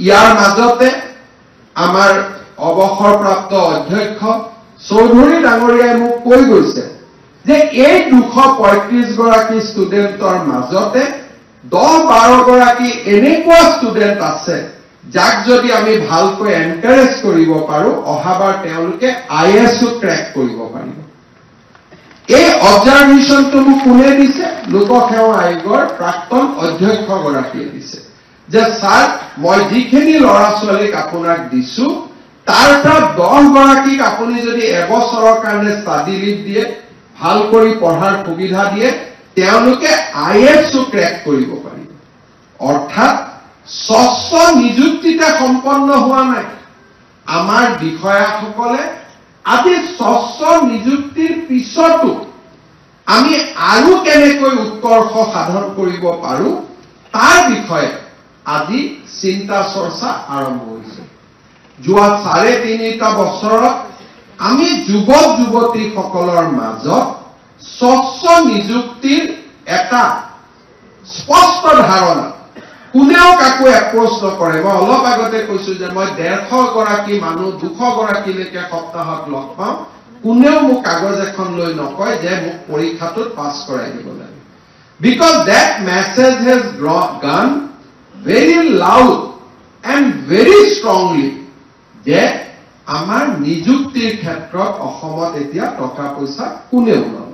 ইয়াৰ মাজতে আমাৰ অৱসৰপ্ৰাপ্ত অধ্যক্ষ চৌধুৰী ডাঙৰীয়াই মোক কৈ গৈছে যে এই 235 গৰাকী ষ্টুডেণ্টৰ মাজতে 10-12 গৰাকী এনেকুৱা ষ্টুডেণ্ট আছে যাক যদি আমি ভালকৈ এনকাৰেজ কৰিব পাৰো অহাবাৰ তেওঁলোকে IASও ক্ৰেক কৰিব পাৰিব। এই অবজাৰভেশ্যনটো মোক কোনে দিছে? লোকসেৱা আয়োগৰ প্ৰাক্তন অধ্যক্ষ গৰাকীয়ে দিছে যে স্যাৰ মই যিখিনি ল'ৰা ছোৱালীক আপোনাক দিছো তাৰ পৰা 10 গৰাকীক আপুনি যদি এবছৰৰ কাৰণে ষ্টাডি লিভ দিয়ে ভাল কৰি পঢ়াৰ সুবিধা দিয়ে তেওঁলোকে IASও ক্ৰেক কৰিব পাৰিব। অৰ্থাৎ স্বচ্ছ নিযুক্তিতে সম্পন্ন হোৱা নাই। আমাৰ বিষয়াসকলে আজি স্বচ্ছ নিযুক্তিৰ পিছতো আমি আৰু কেনেকৈ উৎকৰ্ষ সাধন কৰিব পাৰো তাৰ বিষয়ে আজি চিন্তা চৰ্চা আৰম্ভ হৈছে। যোৱা 3.5 বছৰত আমি যুৱক যুৱতীসকলৰ মাজত স্বচ্ছ নিযুক্তিৰ এটা স্পষ্ট ধাৰণা কোনেও কাকো এপ্ৰোচ নকৰে। মই অলপ আগতে কৈছো যে মই 150 গৰাকী মানুহ 200 গৰাকীলৈকে সপ্তাহত লগ পাওঁ, কোনেও মোক কাগজ এখন লৈ নকয় যে মোক পৰীক্ষাটোত পাছ কৰাই দিব লাগে। বিকজ দ্যাট মেছেজ হেজ গন very loud and very strongly যে আমাৰ নিযুক্তিৰ ক্ষেত্ৰত অসমত এতিয়া টকা পইচা কোনেও নলয়।